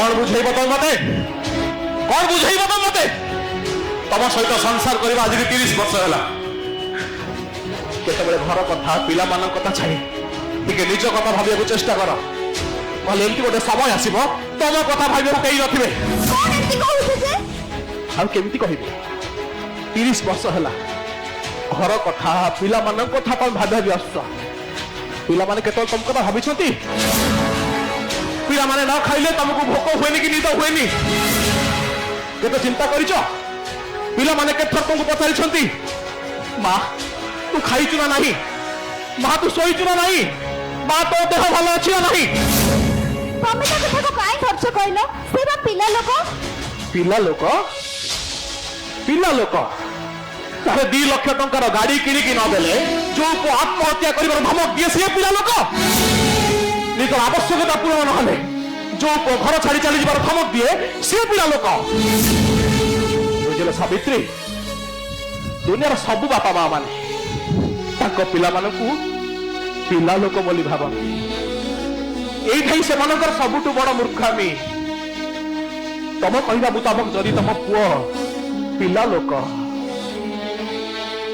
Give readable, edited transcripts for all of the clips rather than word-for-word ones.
कौन बुझेब तुम मते कौन बुझेब तुम मते तुम सहित संसार करवा आज 30 वर्ष है केतबे घर कथा पिला मान कथा छाड़ी टिके निज कथा भाविया चेष्टा कर भले एमती गोटे समय आसब तुम कथा भाव कई नथिबे केमती कहबे 30 वर्ष है घर कथा पिला मान कथा तुम भाभी आस पिला माने केतल तुम कथा भाभी पिला माने न खाइले तुमको भोक हुए कि निद हुए केते चिंता करिच पिला माने केथर तुमको पचारि माँ तू खाइचु ना नहीं माँ तू शोइचु ना नहीं माँ तो देह भल अच्छी ना नहीं तमे ता कथा को काई खर्च कइलो सेरा पिला लोक पिला लोक ताहे 2 लाख टंकार गाड़ी किणी कि न देले जो को आत्महत्या करिवर धमक दिए से पिला लोक निज आवश्यकता पूर्ण न हले जो को घर छाड़ी चली जीवार धमक दिए से पिला लोक बुझले सावित्री दुनिया सब बापा माँ माने ताको पिला मानकू पिला लोक बोली भाबन एई से मानकर सबुठु बड़ मूर्खामी तम कहवा मुताबक जदि तम पुओ पिला लोक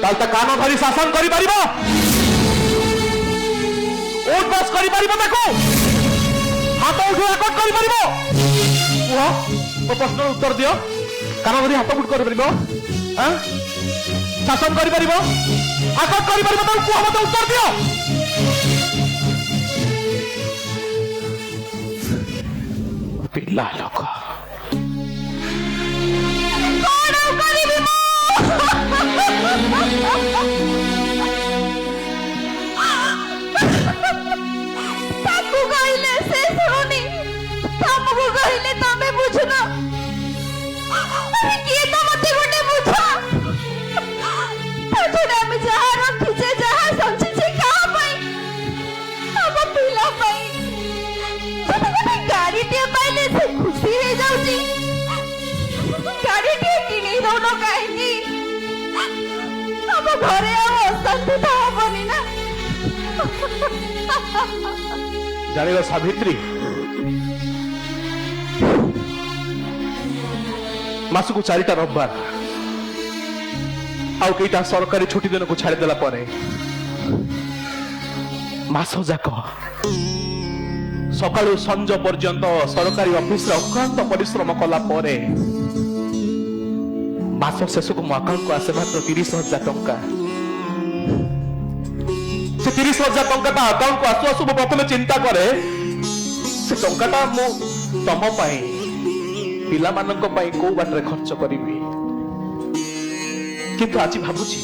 ताल कान धरी शासन करि परिबो ओट बस करि परिबो ताको हाथ उठे एकट करि परिबो पुओ ओ प्रश्न उत्तर दियो कान धरी हाथ उठ करि परिबो हां शासन करि परिबो एकट करि परिबो ताको पुओ मते उत्तर दियो पिला लोक ताकू कहले से सुनी तमको कहले तमे बुझना किए तो मते गोटे बुझा पछुड़ा में जहां रखी जे जहां समझी जे का पाई अब पिला पाई गोटे गाड़ी टे पाइले से खुशी हो जाउची गाड़ी टे किनी दोनो काहेकी अब घरे आ अशांति तो हबनी ना जानिला सावित्री मासकु 4टा रविवार आउ कईटा सरकारी छुट्टी दिन को छाड़ी देला परे मास जाक सकाळु संज पर्यंत सरकारी ऑफिस रे अक्लांत परिश्रम कला परे मास शेष को मो अकाउंट को आसे मात्र 30,000 टंका से 30,000 टंका ता अकाउंट को आसु आसु मो प्रथमे चिंता करे से टंकाटा मो तम पाई पिला मानक पाई को बाटरे खर्च करिवि किंतु आज भाबुची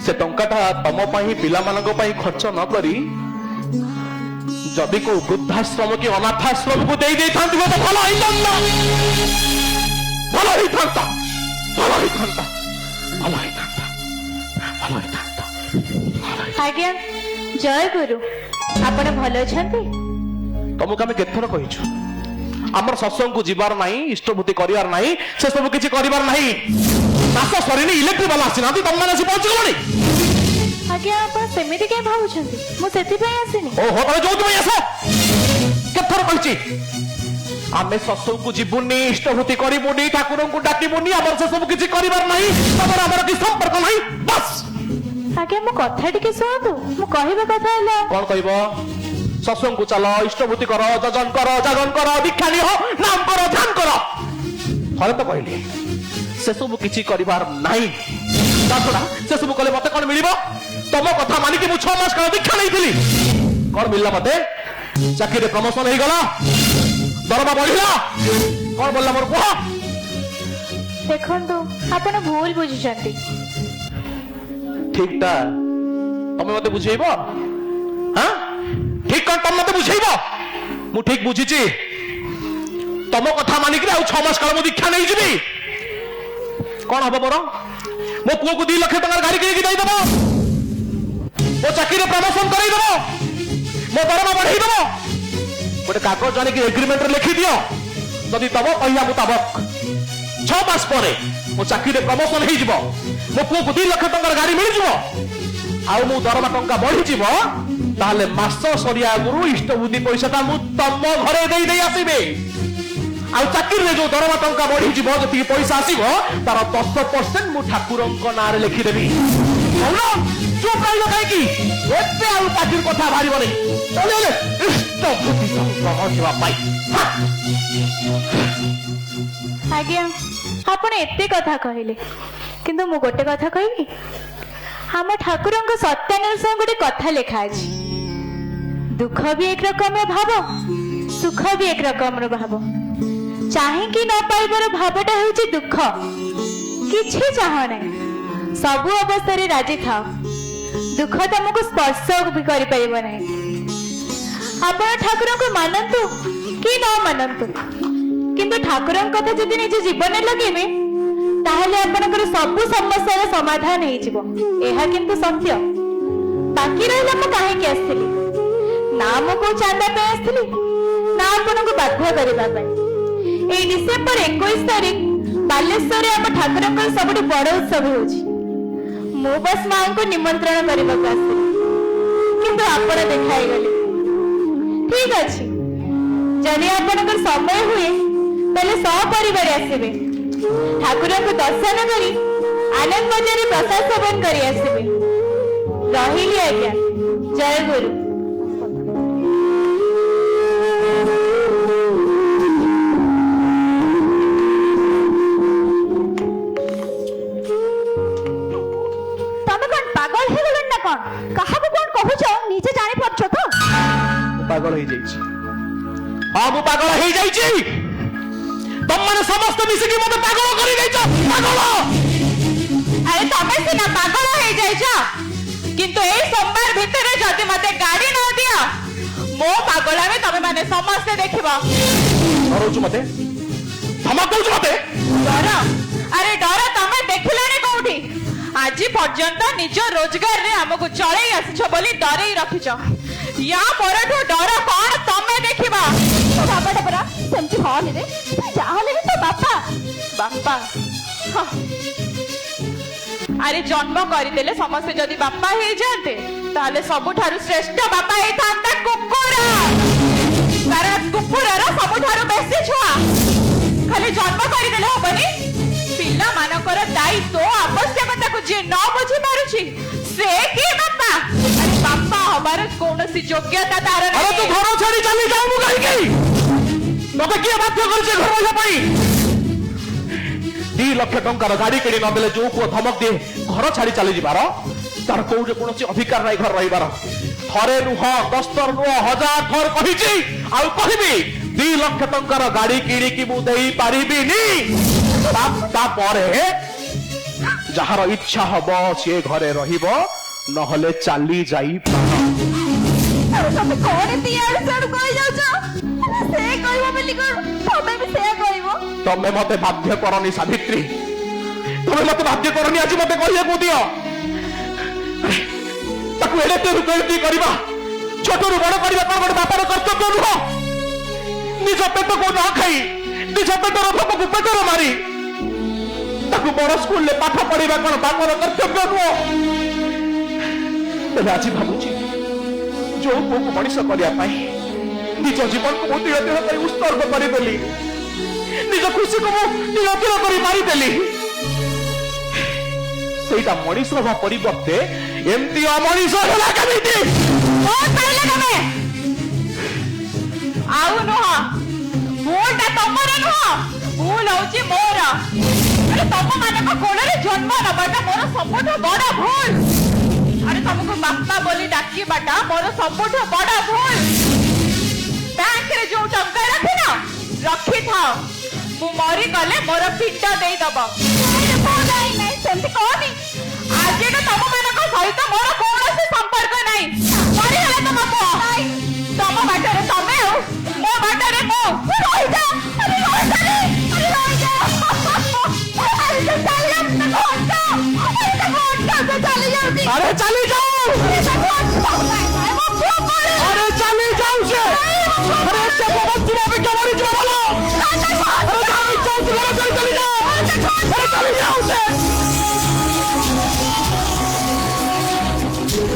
से टंकाटा तम पाई पिला मानक पाई खर्च न करी जदि को वृद्धाश्रम की अनाथाश्रम को दे थांती तो भलो हिथांता भलो हिथांता भलो हिथांता भलो हिथांता भलो हिथांता आज्ञा जय गुरु आपण भलो छथि तुमको आम केथर कहिछु आमर सत्संग को जीवार नहीं इष्टभूति करिवार नहीं से सब किछि करिवार नहीं मास सरीनी इलेक्ट्रिक वाला आसी नाती तुम माने आसी पहुंच गलनी आज्ञा आपण सेमिति के भाउछंती मु सेति पय आसीनी ओ हो तमे जो तुम आसो केथर कहिछि आमे सत्संग को जीवुनी इष्टभूति करिबुनी ठाकुर को डाकिबुनी आमर से सब किछि करिवार नहीं तमर आमर कि संपर्क नहीं बस आज्ञा मो कथा टिके सुनतु मु कहिबा कथा हला कौन कहबो सत्संग को चलो इष्टभूति करो जजन करो जागरण करो दीक्षा लियो नाम करो ध्यान करो थरे तो कहली से सब किछि करिवार नहीं ताछड़ा से सब कले मते कोन मिलिबो तम कथा मानि कि मु 6 मास काल दीक्षा नैथिली कोन मिलला मते चाकरी रे प्रमोशन हे गला दरमा बढ़िला कोन बोलला मोर को देखंतु आपण भूल बुझिछंती ठीकटा तमे मते बुझेइबो हां ठीक कर तुम मते बुझेइबो मु ठीक बुझिची तम कथा मानि कि आ 6 मास काल मु दीक्षा नै जिबी कोन हबो मोर मो पुओ को 2 लाख टका गाड़ी किनि दई देबो मो चाकरी रे प्रमोशन करई देबो मो दरमा बढ़ाई देबो गोटे कागज जानि कि एग्रीमेंट रे लिखि दियो जदि तब पहिया मुताबिक 6 मास परे मो चाकरी रे प्रमोशन हे जिवो मो पुओ को 2 लाख टका गाड़ी मिल जिवो आउ मो दरमा टंका बढ़ी जिवो তাহলে মাস সরিয়া আগুরু ইষ্টবুদ্ধি পয়সাটা মু তম ঘরে দেই দেই আসিবে ଆଉ ଚାକିରିରେ ଯୋଉ ଦରମା ଟଙ୍କା ବଢିଯିବ ଯେତିକି ପଇସା ଆସିବ ତାର 10% ମୁଁ ଠାକୁରଙ୍କ ନାଁରେ ଲେଖିଦେବି ଚୁପ୍ ରହିବ କାହିଁକି ଏବେ ଆଉ ପାଟିର କଥା ବାହାରିବ ନାହିଁ ଚାଲେ ଇଷ୍ଟବୃତ୍ତି ପହଞ୍ଚିବା ପାଇଁ ଆଜ୍ଞା ଆପଣ ଏତେ କଥା କହିଲେ କିନ୍ତୁ ମୁଁ ଗୋଟେ କଥା କହିବି ଆମ ଠାକୁରଙ୍କ ସତ୍ୟାନୁସାରେ ଗୋଟେ କଥା ଲେଖା ଅଛି ଦୁଃଖ ବି ଏକ ରକମର ଭାବ ସୁଖ ବି ଏକ ରକମର ଭାବ ଚାହିଁକି ନ ପାଇବାର ଭାବଟା ହେଉଛି ଦୁଃଖ କିଛି ଚାହ ନାହିଁ ସବୁ ଅବସ୍ଥାରେ ରାଜି ଥାଅ ଦୁଃଖ ତମକୁ ସ୍ପର୍ଶ ବି କରିପାରିବ ନାହିଁ ଆପଣ ଠାକୁରଙ୍କୁ ମାନନ୍ତୁ କି ନ ମାନନ୍ତୁ କିନ୍ତୁ ଠାକୁରଙ୍କ କଥା ଯଦି ନିଜ ଜୀବନରେ ଲଗେଇବେ ତାହେଲେ ଆପଣଙ୍କର ସବୁ ସମସ୍ୟାର ସମାଧାନ ହେଇଯିବ ଏହା କିନ୍ତୁ ସତ୍ୟ ବାକି ରହିଲା ମୁଁ କାହିଁକି ଆସିଥିଲି ନା ମୁଁ କୋଉ ଚାନ୍ଦା ପାଇଁ ଆସିଥିଲି ନା ଆପଣଙ୍କୁ ବାଧ୍ୟ କରିବା ପାଇଁ এই ডিসেম্বর 21 তারিখ বালেশ্বরে ଆମ ଠାକୁରଙ୍କର ସବୁଠୁ ବଡ଼ ଉତ୍ସବ ହେଉଛି ମୁଁ ବସ୍ ମାଙ୍କୁ ନିମନ୍ତ୍ରଣ କରିବାକୁ ଆସିଥିଲି କିନ୍ତୁ ଆପଣ ଦେଖାଇଗଲେ ଠିକ ଅଛି ଯଦି ଆପଣଙ୍କର ସମୟ ହୁଏ ତାହେଲେ ସପରିବାର ଆସିବେ ଠାକୁରଙ୍କୁ ଦର୍ଶନ କରି ଆନନ୍ଦ ମଜାରେ ପ୍ରସାଦ ସେବନ କରି ଆସିବେ ରହିଲି ଆଜ୍ଞା ଜୟ ଗୁରୁ কাহাকে কোন কহুছ নিজে জানি পারছো তো পাগল হয়ে যাইছি হ্যাঁ মু পাগল হয়ে যাইছি তোমমানে সমস্ত মিশিকি মতে পাগল করে দেইছ পাগল আরে তুমি সিনা পাগল হয়ে যাইছ কিন্তু এই সোমবার ভিতরে যদি মতে গাড়ি না দিও মো পাগল আমি তুমি মানে সমস্ত দেখিবা ডরুছ মতে ধমক দউছ মতে ডর আরে ডর তুমি দেখিলানি কোউঠি আজি পর্যন্ত নিজ রোজগার রে আমକୁ চলাই আসছ বলি ডরেই রখিছ ইয়া পরঠু ডর কোন তুমি দেখিবা তো বাবাটা পরা সেমতি হনি রে যা হলে তো বাপা বাপা আরে জন্ম করিদেলে সমস্ত যদি বাপা হয়ে যাতে তাহলে সবুঠারু শ্রেষ্ঠ বাপা এই থান্তা কুকুরা কারণ কুকুরার সবুঠারু বেশি ছুয়া খালি জন্ম করিদেলে হবনি পিলা মানকর দায়িত্ব আবশ্যকতাକୁ ଯିଏ ନ ବୁଝି ପାରୁଛି ସେ କି ବାପା ଆରେ ବାପା ହବାର କୌଣସି ଯୋଗ୍ୟତା ତାର ନାହିଁ ଆରେ ତୁ ଘର ଛାଡି ଚାଲି ଯାଉ କାହିଁକି ତତେ କିଏ ବାଧ୍ୟ କରିছে ଘର ରହିବା ପାଇଁ 2 ଲକ୍ଷ ଟଙ୍କାର ଗାଡି କିଣି ନଦେଲେ ଯୋଉ ପୁଅ ଧମକ ଦିଏ ଘର ଛାଡି ଚାଲି ଯିବାର ତାର କୋଉଠି କୌଣସି ଅଧିକାର ନାହିଁ ଘର ରହିବାର ଥରେ ନୁହ 10 ଥର ନୁହ 1000 ଥର କହିଛି ଆଉ କହିବି 2 ଲକ୍ଷ ଟଙ୍କାର ଗାଡି କିଣିକି ମୁଁ ଦେଇ ପାରିବିନି ତାପରେ ଯାହାର ଇଚ୍ଛା ହବ ସିଏ ଘରେ ରହିବ ନହେଲେ ଚାଲି ଯାଇ ତମେ କଣ ତିଆଡୁ ସାଡୁ କହି ଯାଉଛ ସେ କହିବ ବୋଲି କଣ ତମେ ବି ସେୟା କହିବ ତମେ ମତେ ବାଧ୍ୟ କରନି ସାବିତ୍ରୀ ତମେ ମତେ ବାଧ୍ୟ କରନି ଆଜି ମତେ କହିବାକୁ ଦିଅ ତାକୁ ଏଡେତେରୁ କେମିତି କରିବା ଛୋଟରୁ ବଡ କରିବା କଣ ଗୋଟେ ବାପାର କର୍ତ୍ତବ୍ୟ ନୁହଁ ନିଜ ପେଟକୁ ନ ଖାଇ ନିଜ ପେଟର ଭୋକକୁ ପେଟରେ ମାରି ତାକୁ ବଡ ସ୍କୁଲରେ ପାଠ ପଢିବା କଣ ବାପର କର୍ତ୍ତବ୍ୟ ନୁହଁ ତେବେ ଆଜି ଭାବୁଛି ଯୋଉ ପୁଅକୁ ମଣିଷ କରିବା ପାଇଁ ନିଜ ଜୀବନକୁ ମୁଁ ତିଳ ତିଳ କରି ଉତ୍ସର୍ଗ କରିଦେଲି ନିଜ ଖୁସିକୁ ମୁଁ ତିଳ ତିଳ କରି ମାରିଦେଲି ସେଇଟା ମଣିଷ ହେବା ପରିବର୍ତ୍ତେ ଏମିତି ଅମଣିଷ ହେଲା କେମିତି ଆଉ ନୁହଁ ଭୁଲଟା ତମର ନୁହଁ ଭୁଲ ହଉଛି ମୋର ଆରେ ତମ ମାନଙ୍କ କୋଳରେ ଜନ୍ମ ନବାଟା ମୋର ସବୁଠୁ ବଡ ଭୁଲ ଆରେ ତମକୁ ବାପା ବୋଲି ଡାକିବାଟା ମୋର ସବୁଠୁ ବଡ ଭୁଲ ବ୍ୟାଙ୍କରେ ଯୋଉ ଟଙ୍କା ରଖିନ ରଖିଥାଅ ମୁଁ ମରିଗଲେ ମୋର ପିଣ୍ଡ ଦେଇଦବ ସେମିତି କହନି ଆଜିଠୁ ତମ ମାନଙ୍କ ସହିତ ମୋର କୌଣସି ସମ୍ପର୍କ ନାହିଁ ମରିଗଲେ ତମ ପୁଅ ତମ ବାଟରେ ତମେ ଆଉ ମୋ ବାଟରେ ମୁଁ ରହିଯା अरे चली जाओ अरे चली जाओ से अरे जब बहुत चुनाव में क्या मारी जो बोलो अरे जाओ चली जाओ अरे चली जाओ से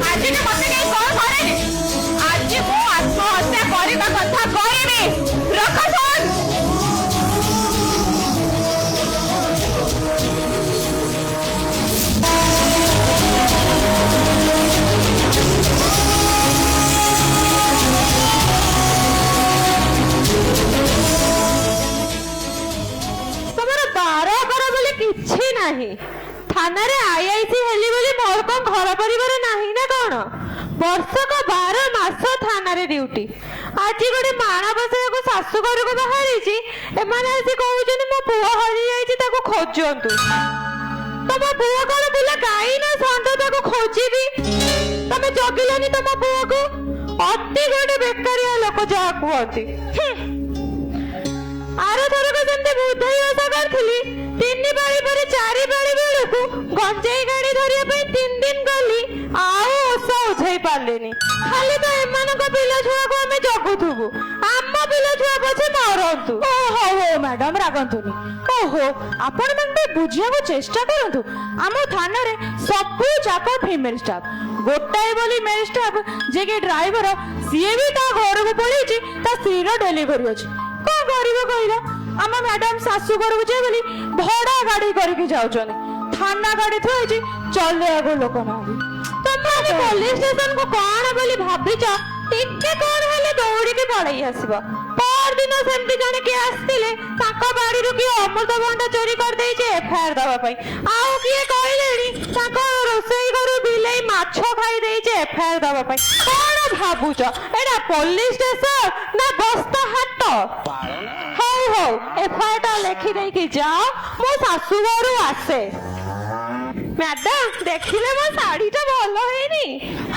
आज के मत नहीं कौन करे ନାହିଁ ଥାନାରେ ଆଇଆଇସି ହେଲି ବୋଲି ମୋର କଣ ଘର ପରିବାର ନାହିଁ ନା କଣ? ବର୍ଷକ 12 ମାସ ଥାନାରେ ଡ୍ୟୁଟି। ଆଜି ଗୋଟେ ମାଣବସାକୁ ଶାଶୁ ଘରକୁ ବାହାରିଛି, ଏମାନେ ଆସି କହୁଛନ୍ତି ମୋ ପୁଅ ହଜିଯାଇଛି, ତାକୁ ଖୋଜନ୍ତୁ। ତମ ପୁଅ କଣ ଥିଲା ଗାଈ ନା ଷଣ୍ଢ ତାକୁ ଖୋଜିବି? ତମେ ଜଗିଲନି ତମ ପୁଅକୁ। ଅତି ଗୋଟେ ବେକାରିଆ ଲୋକ ଯାହା କୁହନ୍ତି। ଆରଥରକ ସେମିତି ବୁଧେଇ ଓଷା କରିଥିଲି, 3 ପାଳି ପରେ 4 ପାଳି ବେଳକୁ ଗଞ୍ଜେଇ ଗାଡ଼ି ଧରିବା ପାଇଁ 3 ଦିନ ଗଲି, ଆଉ ଓଷା ଉଝେଇ ପାରିଲିନି। ଖାଲି ତ ଏମାନଙ୍କ ପିଲା ଛୁଆକୁ ଆମେ ଜଗୁଥିବୁ, ଆମ ପିଲା ଛୁଆ ପଛେ ମରନ୍ତୁ। ହଉ ମ୍ୟାଡାମ ରାଗନ୍ତୁନି। ଓହୋ, ଆପଣ ମାନେ ବୁଝିବାକୁ ଚେଷ୍ଟା କରନ୍ତୁ। ଆମ ଥାନାରେ ସବୁ ଯାକ ଫିମେଲ ଷ୍ଟାଫ, ଗୋଟାଏ ବୋଲି ମେଲ ଷ୍ଟାଫ ଯିଏକି ଡ୍ରାଇଭର, ସିଏ ବି ତା ଘରକୁ ପଳେଇଛି, ତା ସ୍ତ୍ରୀର ଡେଲିଭରି ଅଛି। କଣ କରିବ କହିଲ? ଆମ ମ୍ୟାଡାମ ଶାଶୁ ଘରକୁ ଯିବେ ବୋଲି ଭଡା ଗାଡି କରିକି ଯାଉଛନ୍ତି। ଥାନା ଗାଡି ଥୁଆ ହେଇଛି, ଚଲେଇବାକୁ ଲୋକ ନାହାନ୍ତି। ତମେ ପୋଲିସ ଷ୍ଟେସନକୁ କଣ ବୋଲି ଭାବିଛ? ଟିକେ କଣ ହେଲେ ଦୌଡ଼ିକି ପଳେଇ ଆସିବ। ପରଦିନ ସେମିତି ଜଣେ କିଏ ଆସିଥିଲେ, ତାଙ୍କ ବାଡିରୁ କିଏ ଅମୃତଭଣ୍ଡା ଚୋରି କରିଦେଇଛି ଏଫଆଇଆର ଦବା ପାଇଁ। ଆଉ କିଏ କହିଲେଣି ତାଙ୍କ ରୋଷେଇ ଘରୁ ବିଲେଇ ମାଛ ଖାଇ ଦେଇଛି ଏଫଆଇଆର ଦବା ପାଇଁ। କଣ ଭାବୁଛ ଏଇଟା ପୋଲିସ ଷ୍ଟେସନ ନା ବସ୍ତା ହାଟ? ହଉ ଏଫଆଇଆର ଟା ଲେଖି ଦେଇକି ଯାଅ, ମୋ ଶାଶୁ ଘରୁ ଆସେ। ମ୍ୟାଡାମ ଦେଖିଲେ ମୋ ଶାଢୀଟା ଭଲ ହେଇନି?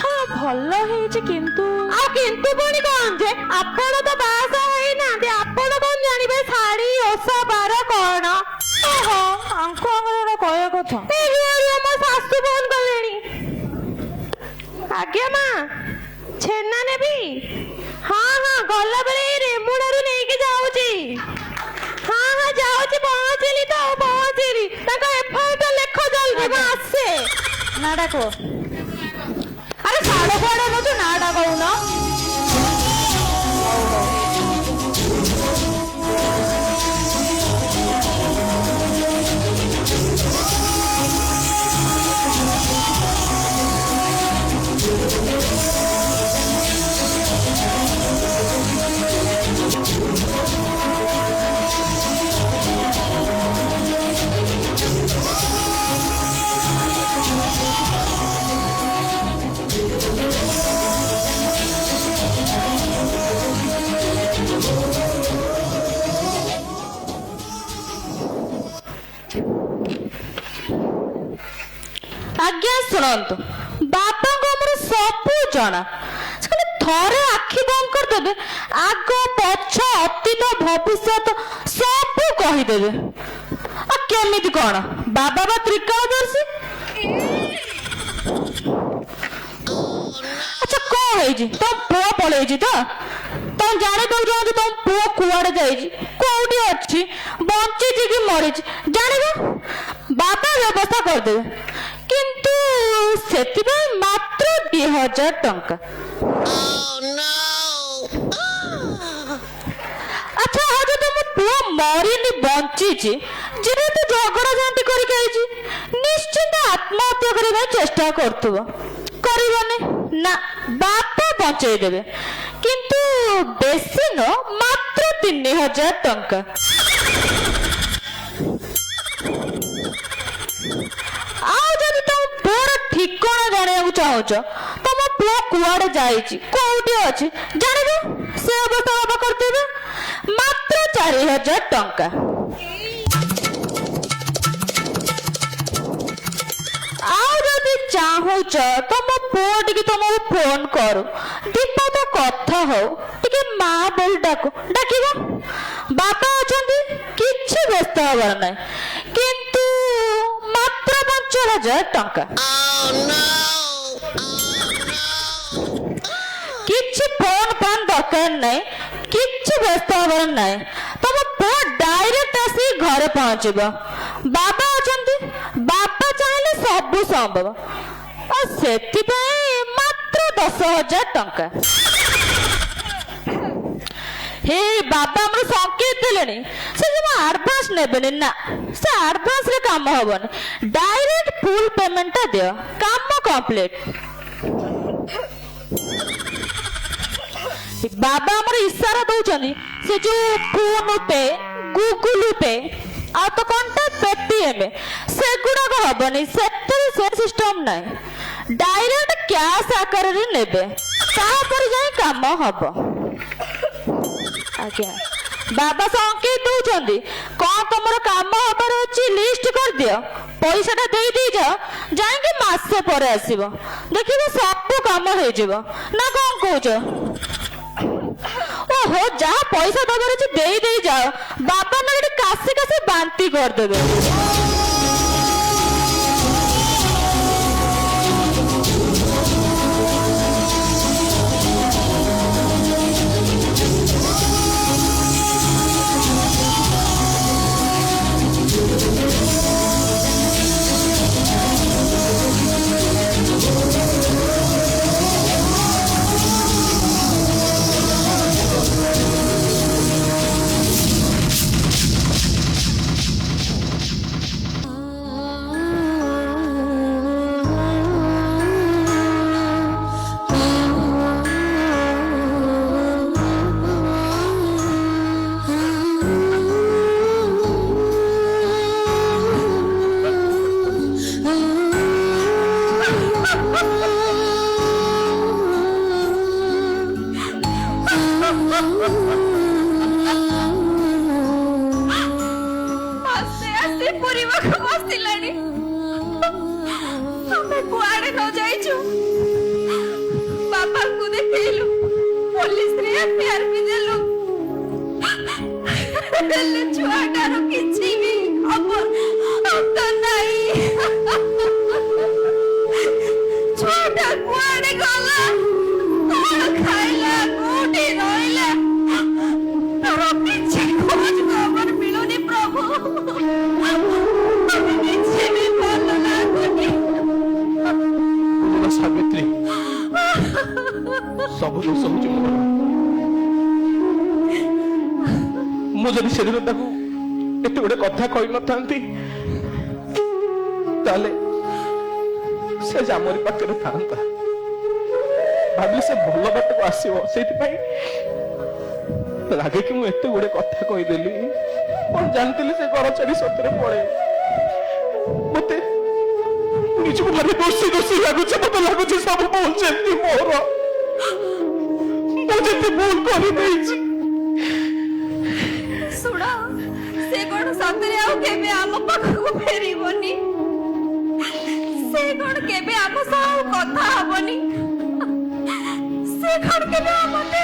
ହଁ ଭଲ ହେଇଛି, କିନ୍ତୁ ଆଉ କିନ୍ତୁ ପୁଣି କଣ ଯେ ଆପଣ ତ ବାହାଘର ହେଇନାହାନ୍ତି, ଆପଣ କଣ ଜାଣିବେ ଶାଢୀ ଓଷା ବାର କଣ? ଓହୋ, ଆଙ୍କୁ ଆମର କହିବା କଥା। ମୋ ଶାଶୁ ଫୋନ କଲେଣି। ଆଜ୍ଞା ମା, ଛେନା ନେବି? ହଁ ଗଲାବେଳେ ଏଇ ରେମୁଣାରୁ ନେଇକି ଯାଉଛି। ହଁ ଯାଉଛି, ପହଞ୍ଚିଲି ତ ପହଞ୍ଚିଲି। ତାଙ୍କ ଏଫଆଇଆର ଟା ଲେଖ ଜଲ୍ଦି, ମୁଁ ଆସେ। ନା ଡାକ। ଆରେ ସାଡ କୁଆଡେ ନଛୁ, ନା ଡା କହୁନ। ଆଜ୍ଞା ଶୁଣନ୍ତୁ, ବାପାଙ୍କୁ ଆମର ସବୁ ଜଣା। ଥରେ ଆଖି ବନ୍ଦ କରିଦେବେ, ଆଗ ପଛ ଅତୀତ ଭବିଷ୍ୟତ ସବୁ କହିଦେବେ। ଆଉ କେମିତି କଣ? ବାବା ବା ତ୍ରିକାଳଦର୍ଶୀ। ଆଚ୍ଛା କଣ ହେଇଛି? ତମ ପୁଅ ପଳେଇଛି ତ? ତମ ଜାଣିବାକୁ ଚାହୁଁଛୁ ତମ ପୁଅ କୁଆଡେ ଯାଇଛି, କୋଉଠି ଅଛି, ବଞ୍ଚିଛି କି ମରିଛି ଜାଣିବ? ବାବା ବ୍ୟବସ୍ଥା କରିଦେବେ, କିନ୍ତୁ ସେଥିପାଇଁ ମାତ୍ର 2000 ଟଙ୍କା। ଆଚ୍ଛା ଆଉ ଯଦି ତମ ପୁଅ ମରିନି ବଞ୍ଚିଛି, ଯେହେତୁ ଝଗଡା ଝାଣ୍ଟି କରିକି ଆଇଛି, ନିଶ୍ଚିନ୍ତ ଆତ୍ମହତ୍ୟା କରିବା ପାଇଁ ଚେଷ୍ଟା କରୁଥିବ, କରିବନି ନା? ବାପା ବଞ୍ଚେଇ ଦେବେ, କିନ୍ତୁ ବେଶୀ ନୁହଁ, ମାତ୍ର 3000 ଟଙ୍କା। ଆଉ ଯଦି ତମ ପୁଅର ଠିକଣା ଜାଣିବାକୁ ଚାହୁଁଛ, ତମ ପୁଅ କୁଆଡେ ଯାଇଛି, କୋଉଠି ଅଛି ଜାଣିବ? ସେ ଅବସ୍ଥା ବାବା କରିଦେବେ, ମାତ୍ର 4000 ଟଙ୍କା। ଆଉ ଯଦି ଚାହୁଁଛ ତମ ପୁଅ ଟିକେ ତମକୁ ଫୋନ କରୁ, ଦୀପଦ କଥା ହଉ, ଟିକେ ମା ବୋଲି ଡାକିବ। ବାପା ଅଛନ୍ତି, କିଛି ବ୍ୟସ୍ତ ହବାର ନାହିଁ, କିନ୍ତୁ ମାତ୍ର 5000 ଟଙ୍କା। କିଛି ଫୋନ ଫାନ ଦରକାର ନାହିଁ, କିଛି ବ୍ୟସ୍ତ ହବାର ନାହିଁ। ତମ ପୁଅ ଡାଇରେକ୍ଟ ଆସି ଘରେ ପହଞ୍ଚିବ। ବାବା ଅଛନ୍ତି, ବାବା ଚାହିଁଲେ ସବୁ ସମ୍ଭବ, ଆଉ ସେଥିପାଇଁ ମାତ୍ର 10000 ଟଙ୍କା। ହେ ବାବା ଆମର ସଂକେତ ଦେଲେଣି, ସେ ଜମା ଆଡଭାନ୍ସ ନେବେନି ନା, ସେ ଆଡଭାନ୍ସ ରେ କାମ ହବନି, ଡାଇରେକ୍ଟ ଫୁଲ ପେମେଣ୍ଟ ଟା ଦିଅ, କାମ କମ୍ପ୍ଲିଟ। ବାବା ଆମର ଇଶାରା ଦଉଛନ୍ତି, ସେ ଯୋଉ ଫୋନ ପେ, ଗୁଗୁଲ ପେ, ଆଉ ତ କଣ୍ଟାକ୍ଟ पेटीएम सेगुड़ाक हबनी से सिस्टम ना डायरेक्ट कैश आकार नेबे तापर जाई काम हब आज्ञा बाबा संकेत दौरान कौन तुम काम हबार अच्छी लिस्ट कर दियो पैसा दे जाओ जाए मसे पर आसब देखिए सब कम हो ना कौन कौच ओहो जहाँ पैसा दबार अच्छे दे जाओ बाबा ना काशी काशी बांती करदेवे आस्ते आस्ते परिवार को बसिलानी हमें कुआड़े न जाइछु बाबा को देखैलु पुलिस रे एफआईआर भी देलु देले छुआटार किछि भी खबर तो नहीं छुआटा कुआड़े गला कौन खाइला कोठी रहिला तार पिछे खोज खबर मिलुनी प्रभु किछि भी भल लागुनी सावित्री सब दोष हूँ मोर मुझे से दिन ताकू एत गोटे कथा कही न था से जामरी पाखे था भाविली से भल बाट को आसो से लगे कि मुझे गोटे कथा कहीदेली जानती से घर छाड़ी सतरे पड़े मत निजको भारी दोषी दोषी लगुच मत लगुच सब भूल जमी मोर मुझे भूल कर सुण से कौन सतरे आउ केबे आम पाखକୁ फेरिबोनी से कौन केबे आम सह कथा हबोनी से कौन केबे आमते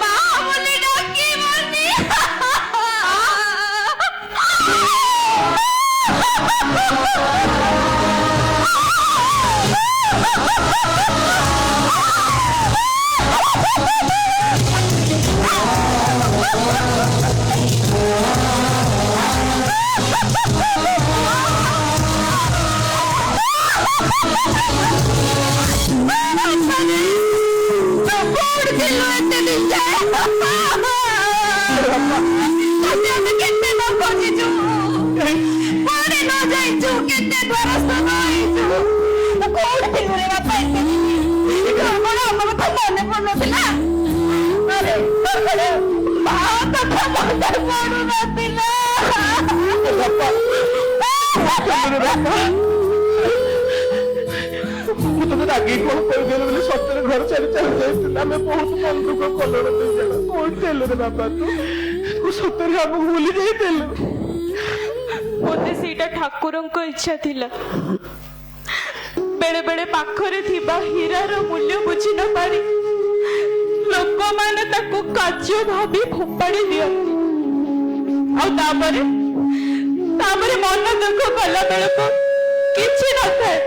मां बोली डाकिबोनी आगे कौन कर सतरे घर छाड़ी चल जाए बहुत मन दुख कलर कौन थे बाबा तू सतरे आम भूली जाइल मते सीटा ठाकुरंको इच्छा थिला बेले बेले पाखरे थिबा हीरार मूल्य बुझी न पारी लोक माने ताको काज्य भाबी फोपाड़ी दियंती आ तापरे मन दुख कला बेलको किछि न थाए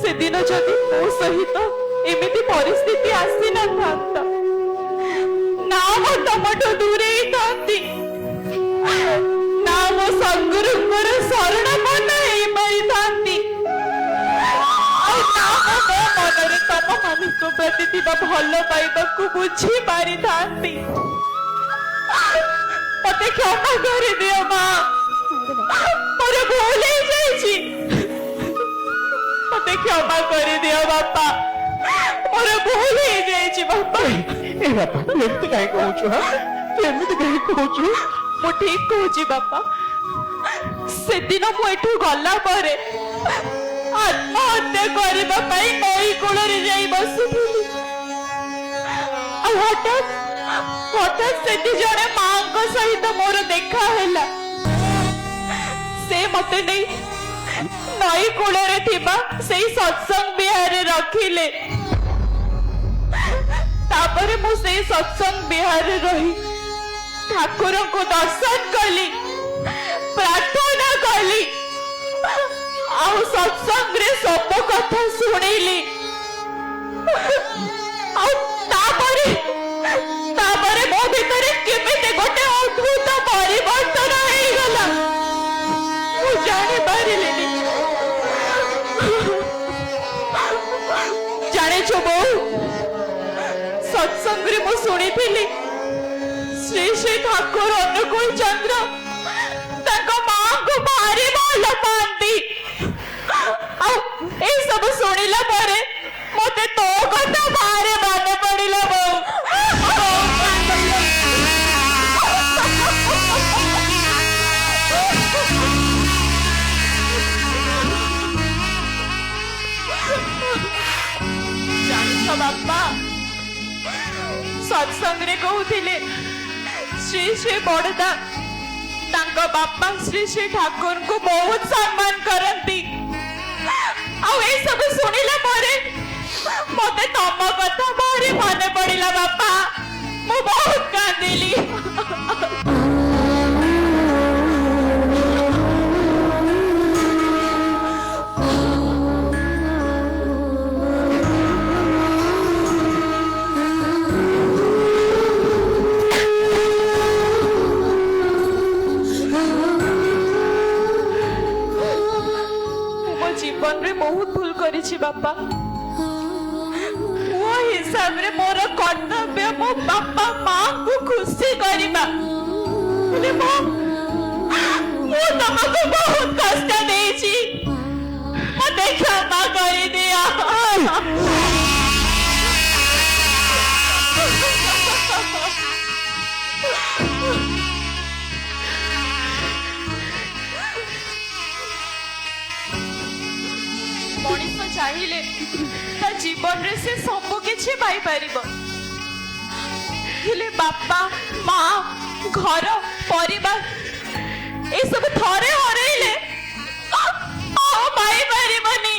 से दिन जदि मो सहित एमिति परिस्थिति आसी न थांता ना मो तमठो दूरे ही थांती ना मो संगुरुंकर शरण मन ही पाई थांती ना मो मनरे तम मानुष प्रति थिबा भल पाइबाकु बुझी पारि थांती मते क्षमा कर दियो मां मोर भूल ही जाइछि मते क्षमा कर दियो बापा मोर भूल ही जाइछि बापा ए बापा एमती काहे कहूछु हां ଏମିତି କାହିଁ କହୁଛୁ? ମୁଁ ଠିକ କହୁଛି ବାପା। ସେଦିନ ମୁଁ ଏଠୁ ଗଲା ପରେ ଆତ୍ମହତ୍ୟା କରିବା ପାଇଁ ନଈ କୂଳରେ ଯାଇ ବସିଥିଲି। ଆଉ ହଠାତ୍ ସେଠି ଜଣେ ମାଙ୍କ ସହିତ ମୋର ଦେଖା ହେଲା। ସେ ମତେ ନେଇ ନଈ କୂଳରେ ଥିବା ସେଇ ସତ୍ସଙ୍ଗ ବିହାରରେ ରଖିଲେ। ତାପରେ ମୁଁ ସେଇ ସତ୍ସଙ୍ଗ ବିହାରରେ ରହି ଠାକୁରଙ୍କୁ ଦର୍ଶନ କଲି, ପ୍ରାର୍ଥନା କଲି, ଆଉ ସତ୍ସଙ୍ଗରେ ସବୁ କଥା ଶୁଣିଲି। ଆଉ ତାପରେ ମୋ ଭିତରେ କେମିତି ଗୋଟେ ଅଦ୍ଭୁତ ପରିବର୍ତ୍ତନ ହେଇଗଲା ମୁଁ ଜାଣିପାରିଲିନି। ଜାଣିଛୁ ବୋଉ, ସତ୍ସଙ୍ଗରେ ମୁଁ ଶୁଣିଥିଲି ଶ୍ରୀ ଶ୍ରୀ ଠାକୁର ଅନୁକୂଳ ଚନ୍ଦ୍ର ତାଙ୍କ ମାଙ୍କୁ ଭାରି ଭଲ ପାଆନ୍ତି। ଆଉ ଏଇ ସବୁ ଶୁଣିଲା ପରେ ମତେ ତୋ କଥା ଭାରି ମନେ ପଡିଲା ବୋଉ। ଜାଣିଛ ବାପା, ସତ୍ସଙ୍ଗରେ କହୁଥିଲେ ଶ୍ରୀ ଶ୍ରୀ ବଡ଼ଦା ତାଙ୍କ ବାପା ଶ୍ରୀ ଶ୍ରୀ ଠାକୁରଙ୍କୁ ବହୁତ ସମ୍ମାନ କରନ୍ତି। ଆଉ ଏଇ ସବୁ ଶୁଣିଲା ପରେ ମତେ ତମ କଥା ଭାରି ମନେ ପଡିଲା ବାପା। ମୁଁ ବହୁତ କାନ୍ଦିଲି। ଜୀବନରେ ବହୁତ ଭୁଲ କରିଛି ବାପା। ମୋ ହିସାବରେ ମୋର କର୍ତ୍ତବ୍ୟ ମୋ ବାପା ମାଙ୍କୁ ଖୁସି କରିବା। ହେଲେ ମୁଁ ତମକୁ ବହୁତ କଷ୍ଟ ଦେଇଛି, ମତେ କ୍ଷମା କରିଦିଅ। ମଣିଷ ଚାହିଁଲେ ତା ଜୀବନରେ ସେ ସବୁ କିଛି ପାଇପାରିବ। ହେଲେ ବାପା ମା ଘର ପରିବାର ଏସବୁ ଥରେ ହରେଇଲେ ଆଉ ପାଇପାରିବନି।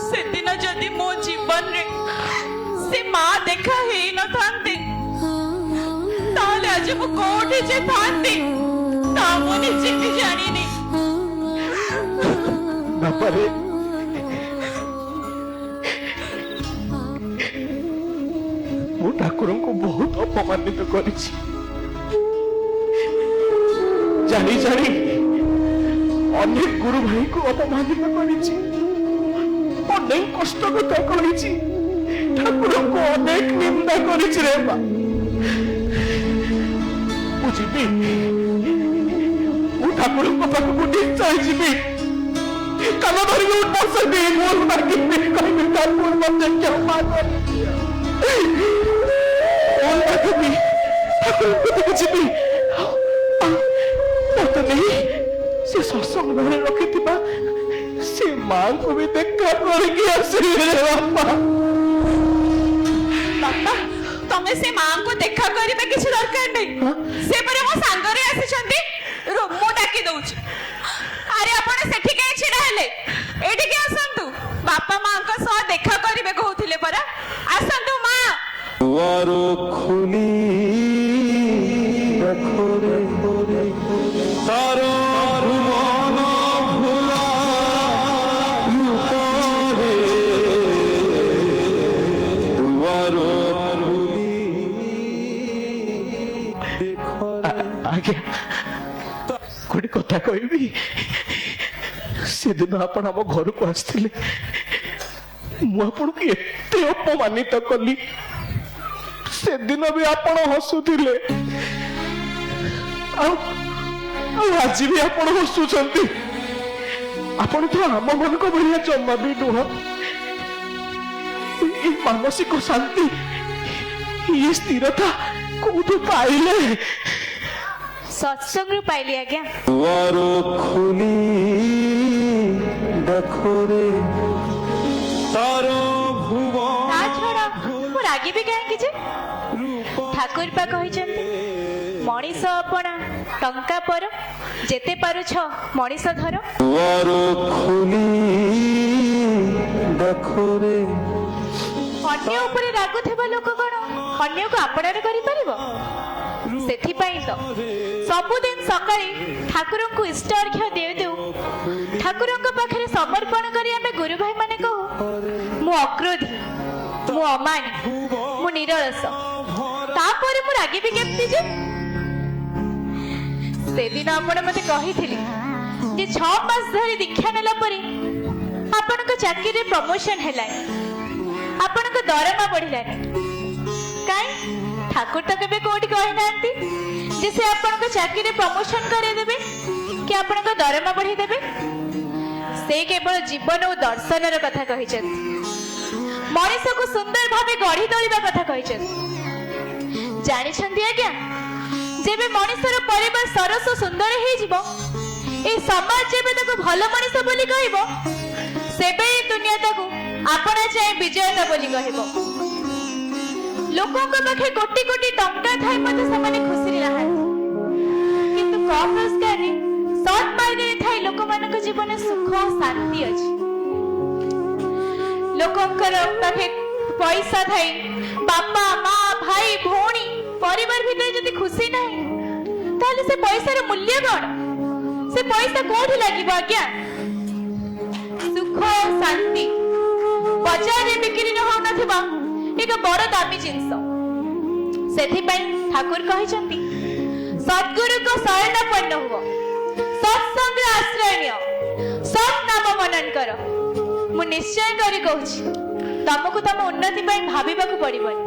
ସେଦିନ ଯଦି ମୋ ଜୀବନରେ ସେ ମା ଦେଖା ହେଇନଥାନ୍ତେ ତାହେଲେ ଆଜି ମୁଁ କୋଉଠି ଯେ ଥାନ୍ତି ତା ମୁଁ ନିଜେ ବି ଜାଣିନି। ବାପାରେ, ମୁଁ ଠାକୁରଙ୍କୁ ବହୁତ ଅପମାନିତ କରିଛି। ଜାଣି ଜାଣି ଅନେକ ଗୁରୁ ଭାଇଙ୍କୁ ଅପମାନିତ କରିଛି, ଅନେକ କଷ୍ଟ କଥା କହିଛି, ଠାକୁରଙ୍କୁ ଅନେକ ନିନ୍ଦା କରିଛି ରେ ମା। ମୁଁ ଯିବି, ମୁଁ ଠାକୁରଙ୍କ ପାଖକୁ ନିଶ୍ଚୟ ଯିବି। କାନ ଧରିକି ବସିବି, ମୁଁ ମାଗିବି, କହିବି ଠାକୁର ମତେ କ୍ଷମା କରିଦିଅ। ମାଗିବି, ଠାକୁରଙ୍କ ପାଖକୁ ଯିବି, ମତେ ନେଇ ସେ ସତ୍ସଙ୍ଗ ଘରେ ରଖିଥିବା ସେ ମାଙ୍କୁ ବି ଦେଖା କରିକି ଆସିବି ରେ ବାପା। ବାପା, ତମେ ସେ ମାଙ୍କୁ ଦେଖା କରିବା କିଛି ଦରକାର ନାହିଁ। ସେ ପରେ ମୋ ସାଙ୍ଗରେ ଆସିଛନ୍ତି, ମୁଁ ଡାକି ଦଉଛି। ଆରେ ଆପଣ ସେଠି କାହିଁ ଛିଡା ହେଲେ? ଏଠିକି ଆସନ୍ତୁ, ବାପା ମାଙ୍କ ସହ ଦେଖା କରିବେ କହୁଥିଲେ ପରା। ଆସନ୍ତୁ ମା। ଦୁଆର ଖୋଲି ତାର ଭୁବନ ଭୁଲା ରୂପରେ ଦୁଆର ଆଜ୍ଞା, ଗୋଟେ କଥା କହିବି। ସେଦିନ ଆପଣ ଆମ ଘରକୁ ଆସିଥିଲେ, ମୁଁ ଆପଣଙ୍କୁ ଏତେ ଅପମାନିତ କଲି, ସେଦିନ ବି ଆପଣ ହସୁଥିଲେ ଆଉ ଆଜି ବି ଆପଣ ହସୁଛନ୍ତି। ଆପଣ ତ ଆମ ମାନଙ୍କ ଭଳିଆ ଜମା ବି ନୁହଁ। এই ମାନସିକ ଶାନ୍ତି এই ସ୍ଥିରତା କୋଉଠୁ ପାଇଲେ? ସତ୍ସଙ୍ଗରୁ ପାଇଲି ଆଜ୍ଞା। ଦୁଆର ଖୋଲି ଦେଖରେ ତାର ଭୁବନ ତା ଛଡା ମୁଁ ରାଗିବି କାହିଁକି ଯେ? ଠାକୁର ପା କହିଛନ୍ତି ମଣିଷ ଆପଣା ଟଙ୍କା ପର ଯେତେ ପାରୁଛ ମଣିଷ ଧର। ଦୁଆର ଖୋଲି ଦେଖରେ ଅନ୍ୟ ଉପରେ ରାଗୁଥିବା ଲୋକ କଣ ଅନ୍ୟକୁ ଆପଣାରେ କରିପାରିବ? ସେଥିପାଇଁ ତ ସବୁଦିନ ସକାଳେ ଠାକୁରଙ୍କୁ ଇଷ୍ଟ ଅର୍ଘ୍ୟ ଦେଉ ଦେଉ ଠାକୁରଙ୍କ ପାଖରେ ସମର୍ପଣ କରି ଆମେ ଗୁରୁ ଭାଇ ମାନେ କହୁ ମୁଁ ଅକ୍ରୋଧୀ, ମୁଁ ଅମାନି, ମୁଁ ନିରଳସ। ତାପରେ ମୁଁ ରାଗିବି କେମିତି ଯେ? ସେଦିନ ଆପଣ ମତେ କହିଥିଲେ ଯେ 6 ମାସ ଧରି ଦୀକ୍ଷା ନେଲା ପରେ ଆପଣଙ୍କ ଚାକିରିରେ ପ୍ରମୋସନ ହେଲାନି, ଆପଣଙ୍କ ଦରମା ବଢିଲାନି। କାଇଁ ଠାକୁର ତ କେବେ କୋଉଠି କହିନାହାନ୍ତି ଯେ ସେ ଆପଣଙ୍କ ଚାକିରିରେ ପ୍ରମୋସନ କରେଇଦେବେ କି ଆପଣଙ୍କ ଦରମା ବଢେଇଦେବେ। ସେ କେବଳ ଜୀବନ ଓ ଦର୍ଶନର କଥା କହିଛନ୍ତି, ମଣିଷକୁ ସୁନ୍ଦର ଭାବେ ଗଢି ତୋଳିବା କଥା କହିଛନ୍ତି। ଜାଣିଛନ୍ତି ଆଜ୍ଞା, ଯେବେ ମଣିଷର ପରିବାର ସରସ ସୁନ୍ଦର ହେଇଯିବ, ଏ ସମାଜ ଯେବେ ତାକୁ ଭଲ ମଣିଷ ବୋଲି କହିବ, ସେବେ ଏ ଦୁନିଆ ତାକୁ ଆପଣା ଚାହେଁ ବିଜୟତା ବୋଲି କହିବ। ଲୋକଙ୍କ ପାଖେ କୋଟି କୋଟି ଟଙ୍କା ଥାଇ ମଧ୍ୟ ସେମାନେ ଖୁସିରେ ନାହାନ୍ତି, କିନ୍ତୁ କମ୍ ରୋଜଗାରରେ ସତ୍ ମାର୍ଗରେ ଥାଇ ଲୋକମାନଙ୍କ ଜୀବନରେ ସୁଖ ଓ ଶାନ୍ତି ଅଛି। ଲୋକଙ୍କର ପାଖେ ପଇସା ଥାଇ ବାପା ମା ଭାଇ ଭଉଣୀ ପରିବାର ଭିତରେ ଯଦି ଖୁସି ନାହିଁ, ତାହେଲେ ସେ ପଇସାର ମୂଲ୍ୟ କଣ? ସେ ପଇସା କୋଉଠି ଲାଗିବ ଆଜ୍ଞା? ସୁଖ ଓ ଶାନ୍ତି ବଜାରରେ ବିକ୍ରି ହଉନଥିବା ଏକ ବଡ ଦାମୀ ଜିନିଷ। ସେଥିପାଇଁ ଠାକୁର କହିଛନ୍ତି ସଦ୍ଗୁରୁଙ୍କ ଶରଣାପନ୍ନ ହୁଅ, ସତ୍ସଙ୍ଗର ଆଶ୍ରୟ ନିଅ, ସତ୍ ନାମ ମନନ କର। ମୁଁ ନିଶ୍ଚୟ କରି କହୁଛି ତମକୁ ତମ ଉନ୍ନତି ପାଇଁ ଭାବିବାକୁ ପଡିବନି।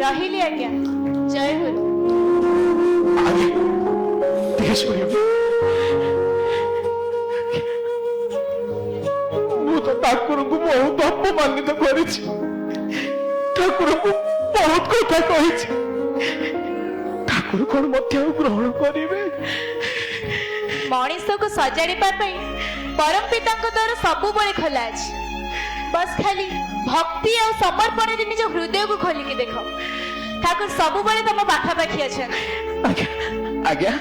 ରହିଲି ଆଜ୍ଞା, ଜୟ ଗୁରୁ। ମୁଁ ତ ଠାକୁରଙ୍କୁ ବହୁତ ଅପମାନିତ କରିଛି, ଠାକୁରଙ୍କୁ ବହୁତ କଥା କହିଛି। ଠାକୁର କଣ ମଧ୍ୟ ଗ୍ରହଣ କରିବେ? ମଣିଷକୁ ସଜାଡ଼ିବା ପାଇଁ ପରମ ପିତାଙ୍କ ଦ୍ୱାର ସବୁବେଳେ ଖୋଲା ଅଛି। ବସ୍ ଖାଲି ଭକ୍ତି ଆଉ ସମର୍ପଣରେ ନିଜ ହୃଦୟକୁ ଖୋଲିକି ଦେଖ, ଠାକୁର ସବୁବେଳେ ତମ ପାଖାପାଖି ଅଛନ୍ତି। ଆଜ୍ଞା,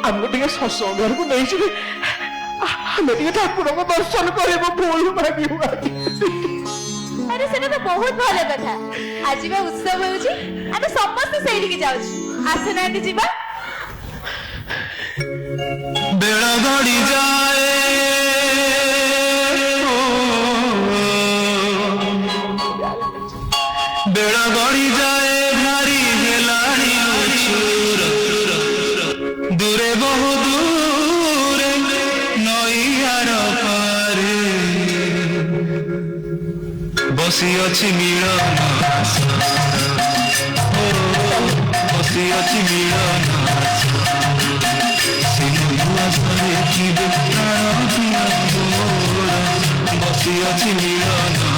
ଆମକୁ ଟିକେ ସତ୍ସଙ୍ଗ ଘରକୁ ନେଇଯିବେ, ଆମେ ଟିକେ ଠାକୁରଙ୍କ ଦର୍ଶନ କରିବୁ, ଭୁଲ ମାଗିବୁ। ଆରେ ସେଟା ତ ବହୁତ ଭଲ କଥା। ଆଜି ବା ଉତ୍ସବ ହେଉଛି, ଆମେ ସମସ୍ତେ ସେଇଠିକି ଯାଉଛୁ, ଆସୁନାହାନ୍ତି ଯିବା। ବେଳ ଗଡ଼ି ଯାଏ ବେଳ ଗଡ଼ି ଯାଏ ଭାରି ହେଲାଣି ଉଛୁର, ଦୂରେ ବହୁ ଦୂରେ ନଈଆର ପାରେ ବସି ଅଛି ମିଳନ, ବସି ଅଛି ମିଳନ। ବସି ଅଛି ମିଳନ।